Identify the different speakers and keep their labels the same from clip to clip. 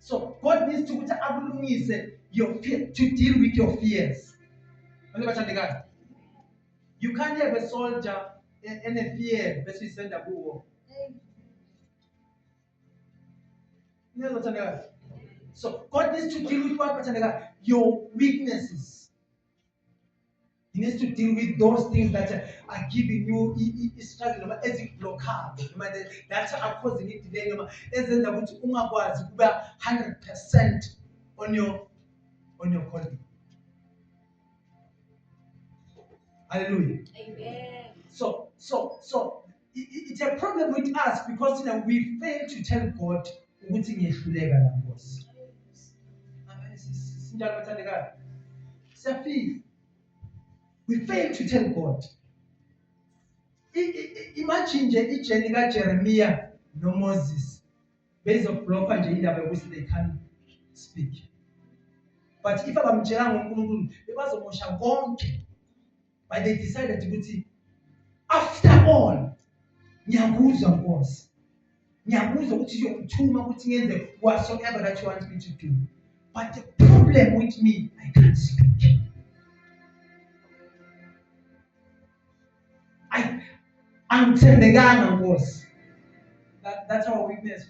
Speaker 1: So God needs to your fear, to deal with your fears. You can't have a soldier and a fear best we send a war. So God needs to deal with your weaknesses. He needs to deal with those things that are giving you struggle as a blockade. That's are causing it delay. As in the 100% on your calling. Hallelujah. Amen. So it's a problem with us because we fail to tell God ukuthi ngiyehluleka la Nkosi. Sinjalo bathandekayo. Siyafika. We fail to tell God. Imagine nje ijeni kaJeremiah noMoses bezobhlokha nje indaba yokuthi they can't speak. But if abamtshelanga uNkulunkulu bebazomosha konke. But they decided ukuthi after all ngiyakuzwa Nkosi. Ngiyakuzwa ukuthi uyokuthuma ukuthi ngenze whatsoever that you want me to do. But the problem with me, I can't speak. Angithembekanga Nkosi. That's our weakness.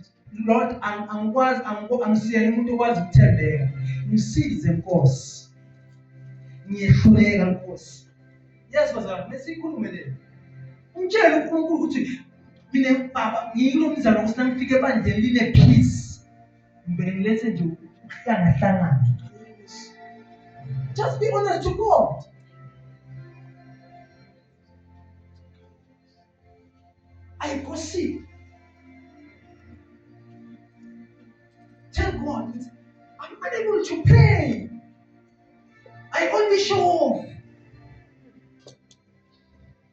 Speaker 1: Lord, angisiyena umuntu okwazi ukuthembeka. Ngisize Nkosi. Ngiyehluleka Nkosi. Yes bazalwane, mesikhulume le. Umtshela uNkulunkulu ukuthi mina baba ngiyilo mzalo ukuthi nangifike ebandleni line peace. Ngibele ngilethe nje ukuhlangana. Just be honest to God. I go see. Tell God, I'm unable to pray. I only show off.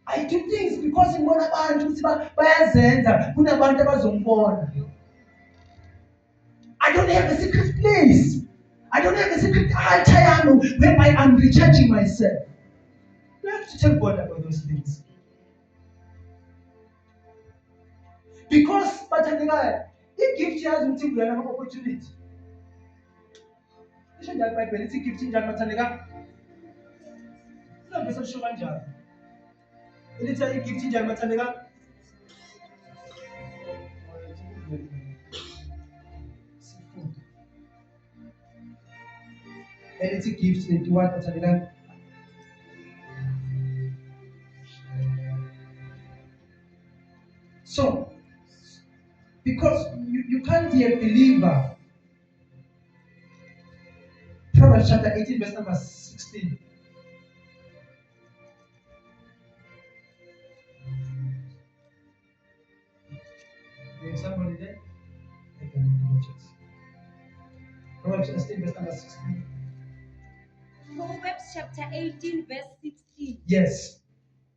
Speaker 1: I do things because ngibona abantu ukuthi bayazenza kunabantu abazongibona. I don't have a secret place. I don't have a secret altar whereby I'm recharging myself. You have to tell God about those things. Because bathandekayo, igift yazi ukuthi kuvela ama opportunity. Isho njalo iBhayibheli ithi igift njalo bathandekayo. Lo bese sho kanjalo. Elithi igift njalo bathandekayo. Elithi gift lenziwa bathandekayo. So because you can't be a believer. Proverbs chapter 18, verse number 16. There's somebody there? I can read it. Proverbs 18, verse number 16.
Speaker 2: Proverbs chapter 18, verse 16.
Speaker 1: Yes.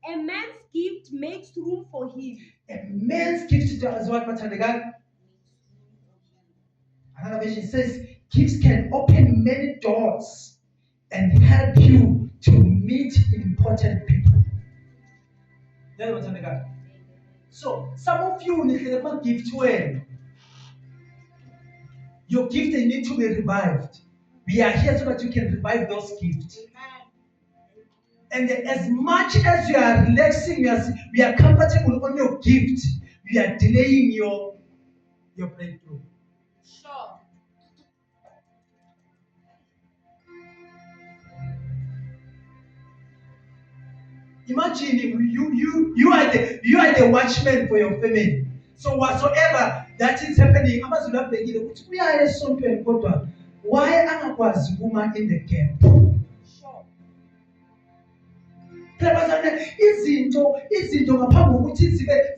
Speaker 2: A man's gift makes room for him.
Speaker 1: A man's gift is what bathandekayo. Another version says, gifts can open many doors and help you to meet important people. That's what bathandekayo. So, some of you need a gift well. Your gift they need to be revived. We are here so that you can revive those gifts. And as much as you are relaxing, we are comfortable on your gift, we are delaying your breakthrough.
Speaker 2: Sure.
Speaker 1: Imagine you are the watchman for your family. So whatsoever that is happening, amaZulu abhekile ukuthi uyaye esontweni kodwa why angakwazi ukuma in the gap.
Speaker 2: Sure.
Speaker 1: Izinto ngaphambi kokuthi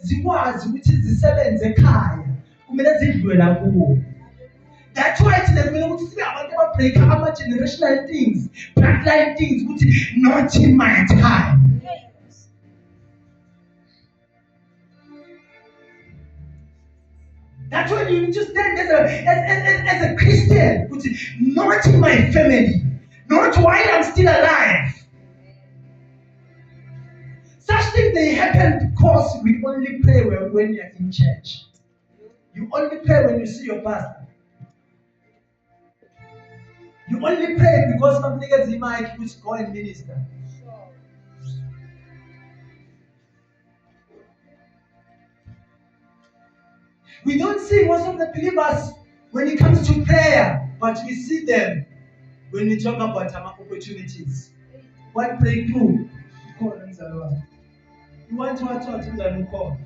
Speaker 1: zikwazi ukuthi zisebenze ekhaya kumele zidlule la kuwo. That's why it's the middle ukuthi sibe abantu ababreak ama-generational things, bloodline things ukuthi not in my time. That's why you need to stand as a Christian, which not in my family, not while I'm still alive. Such things they happen because we only pray when you're in church. You only pray when you see your pastor. You only pray because some niggas in my which go and minister.
Speaker 2: Sure.
Speaker 1: We don't see most of the believers when it comes to prayer, but we see them when we talk about our opportunities. What breakthrough? You want to call.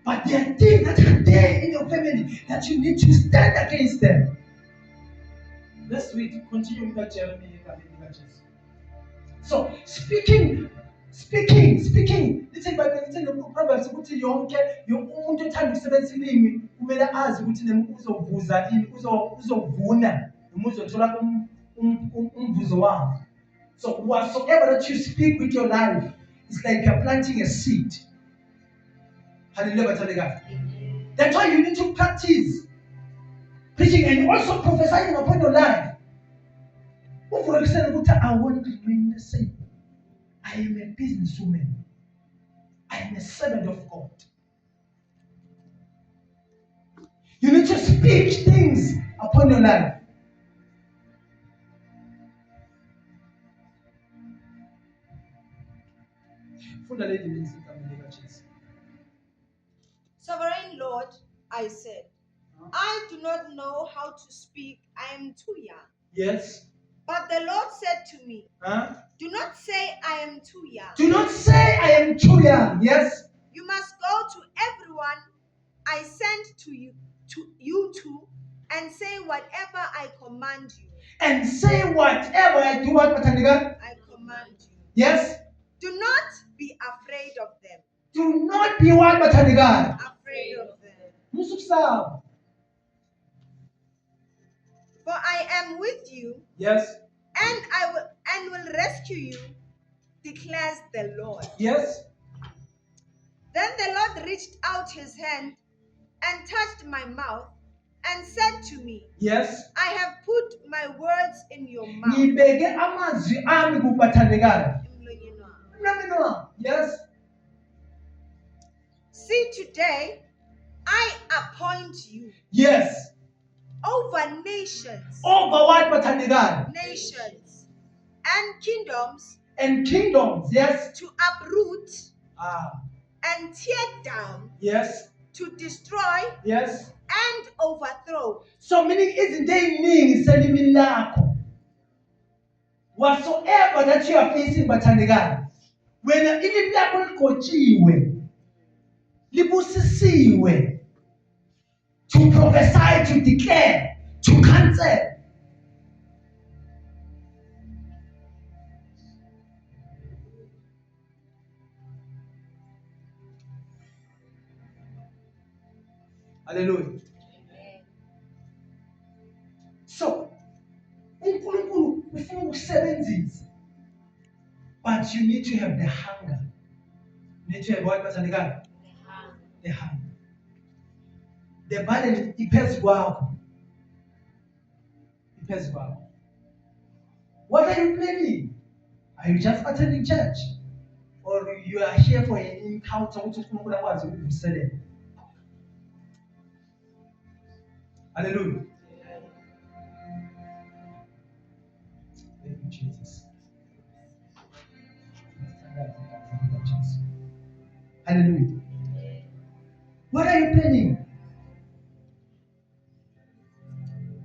Speaker 1: But there are things that are there in your family that you need to stand against them. Let's read, continue with that Jeremiah. So speaking. Listen no Proverbs ukuthi yonke umuntu othanda ukusebenzisa ilimi kumele azi ukuthi uzovuza ini uzovuna noma uzothola umvuzo wakho. So whatsoever that you speak with your life is like you're planting a seed. Hallelujah. That's why you need to practice preaching and also prophesying upon your life. For example, I want to remain the same. I am a businesswoman. I am a servant of God. You need to speak things upon your life.
Speaker 2: Sovereign Lord, I said, I do not know how to speak. I am too young.
Speaker 1: Yes.
Speaker 2: But the Lord said to me,
Speaker 1: Huh?
Speaker 2: do not say I am too young.
Speaker 1: Do not say I am too young. Yes.
Speaker 2: You must go to everyone I sent to you to, and say whatever I command you.
Speaker 1: And say whatever I do. What
Speaker 2: I command you.
Speaker 1: Yes.
Speaker 2: Do not be afraid of them.
Speaker 1: Do not be what
Speaker 2: Afraid of them. For I am with you.
Speaker 1: Yes.
Speaker 2: And will rescue you, declares the Lord.
Speaker 1: Yes.
Speaker 2: Then the Lord reached out his hand and touched my mouth and said to me,
Speaker 1: yes.
Speaker 2: I have put my words in your mouth.
Speaker 1: Yes.
Speaker 2: See, today I appoint you.
Speaker 1: Yes.
Speaker 2: Over nations.
Speaker 1: Over what?
Speaker 2: Nations. And kingdoms.
Speaker 1: And kingdoms, yes.
Speaker 2: To uproot. And tear down.
Speaker 1: Yes.
Speaker 2: To destroy.
Speaker 1: Yes.
Speaker 2: And overthrow.
Speaker 1: So meaning isn't there meaning selling whatsoever that you are facing bathandekayo wena ilimi lakho ligotshiwe libusisiwe to prophesy, to declare, to cancel. Hallelujah. So uNkulunkulu ufuna ukusebenzisa, but you need to have the hunger. You need to have what bathandekayo? The hunger. The burden iphezu kwakho. Iphezu kwakho. What are you planning? Are you just attending church? Or you are here for an encounter which uNkulunkulu akwazi ukuvuselela? Hallelujah. Thank you, Jesus. Hallelujah. What are you planning?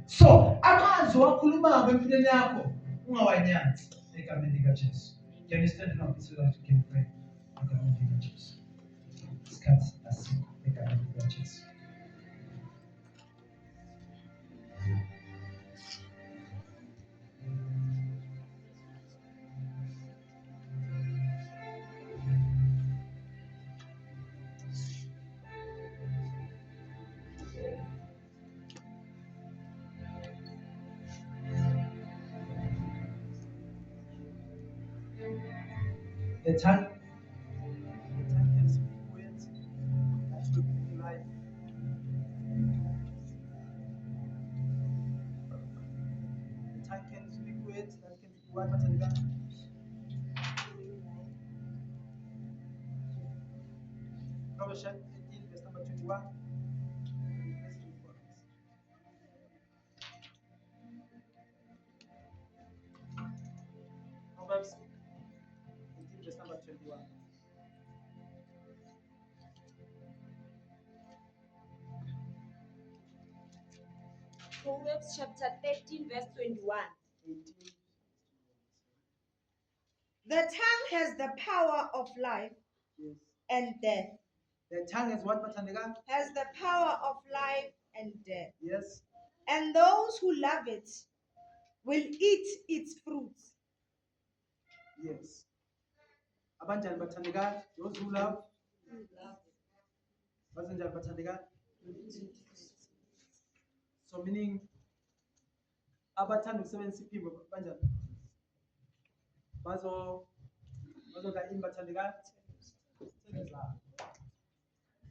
Speaker 1: So, amazwi wakhulumayo empilweni yakho ungawanyathi egameni likaJesu. You understand now? So that you can pray egameni likaJesu. Isikhathi asikho egameni likaJesu. The tongue can speak words that will bring life. The tongue can speak words that can be what? Proverbs 18, verse number 21.
Speaker 3: Proverbs chapter 13, verse 21.
Speaker 2: The tongue has the power of life
Speaker 1: Yes.
Speaker 2: and death.
Speaker 1: The tongue is what, Batandega?
Speaker 2: Has the power of life and death.
Speaker 1: Yes.
Speaker 2: And those who love it will eat its fruits.
Speaker 1: Yes. Abanjani Batandega? Those who love? Bazenjani Batandega? So meaning abathanda ukusebenzisa iphimbo kanjani? Bazodla ini bathandekayo?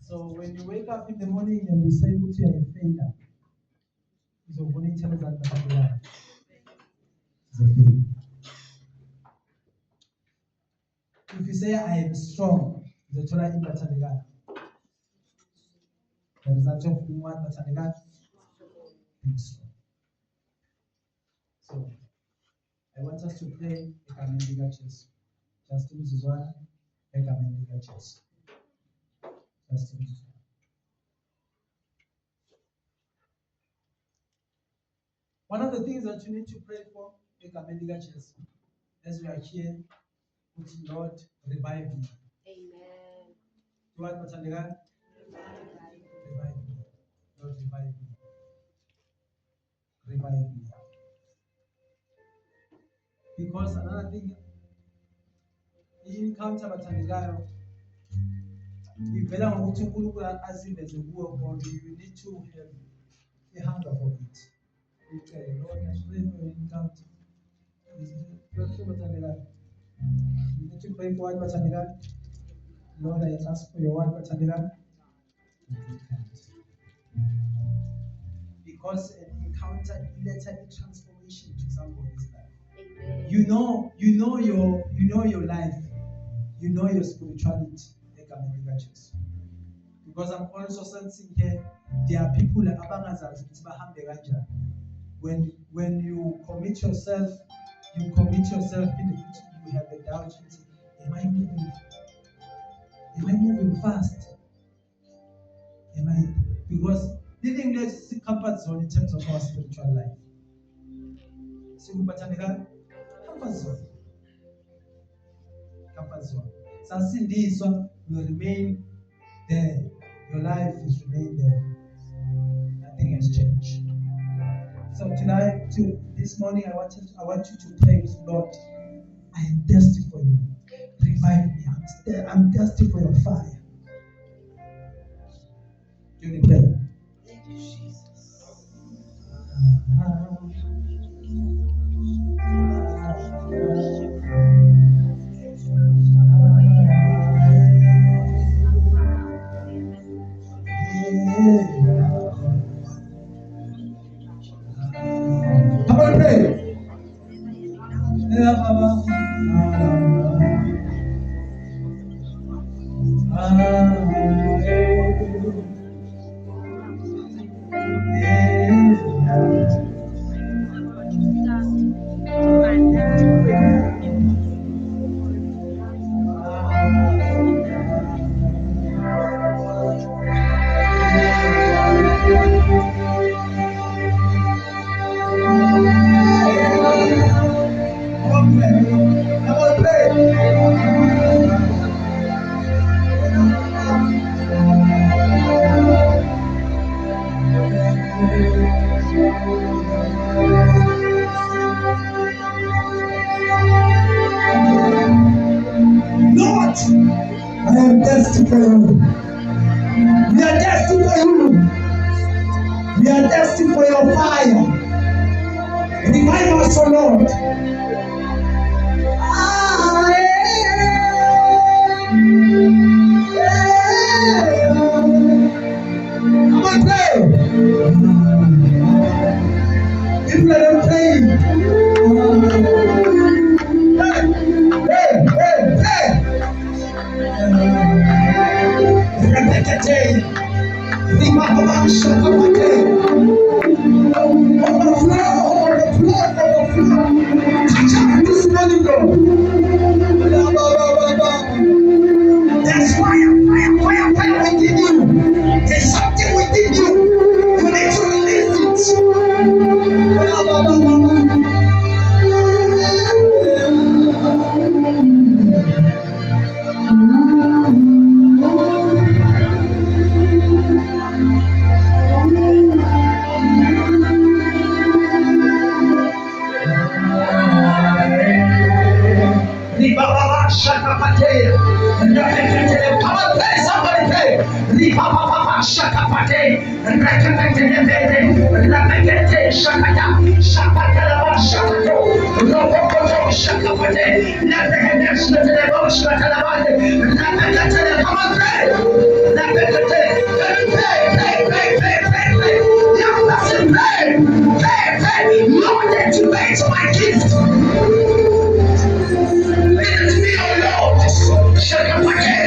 Speaker 1: So when you wake up in the morning and you say ukuthi you are a failure, uzobona iy'thelo zakho bathandekayo. If you say I am strong, uzothola ini bathandekayo. The result of being what bathandekayo? Being strong. So I want us to pray egameni likaJesu. Just imizuzwana egameni likaJesu. Just imizuzwana. One of the things that you need to pray for egameni likaJesu, as we are here, with Lord, revive me.
Speaker 3: Amen.
Speaker 1: Do what bathandekayo? Revive me. Lord, revive me. Revive me. Because another thing, i-encounter bathandekayo ivela ngokuthi uNkulunkulu aziveze kuwe kodwa you need to have a hunger for it. Okay, Lord, I pray for your encounter. Bathandekayo. You need to pray for what bathandekayo? Lord, I ask for your word bathandekayo. Because an encounter leads a transformation to somebody's life.
Speaker 3: Amen.
Speaker 1: You know your life, you know your spirituality. Because I'm also sensing here, there are people abangazazi ukuthi bahambe kanjani. When you commit yourself in the future, you have a doubt. Am I moving fast? Because living is a comfort zone in terms of our spiritual life. So comfort zone. Sasindiswa will remain there. Your life is remain there. Nothing has changed. So tonight, this morning, I want you to pray with Lord. I am thirsty for you. Revive me. I'm thirsty for your fire. Do you pray?
Speaker 2: Thank you, Jesus.
Speaker 1: Come on, pray. Lord, I am thirsty for you. We are thirsty for you. We are thirsty for your fire. Revive us, O Lord. Come on, pray. People are praying. Hey. There's fire within you. There's something within you. You need to release it. Papa Shakapate, Rakapate, Rapagate, Shakata, Shakatalaba Shakato, Robokoto Shakapate, Lapagate, Shakatalabate, Rapagate, come on, pray. Rapagate, pray. Young person, pray. Lord, activate my gift. Let it be, O Lord. Shakapate,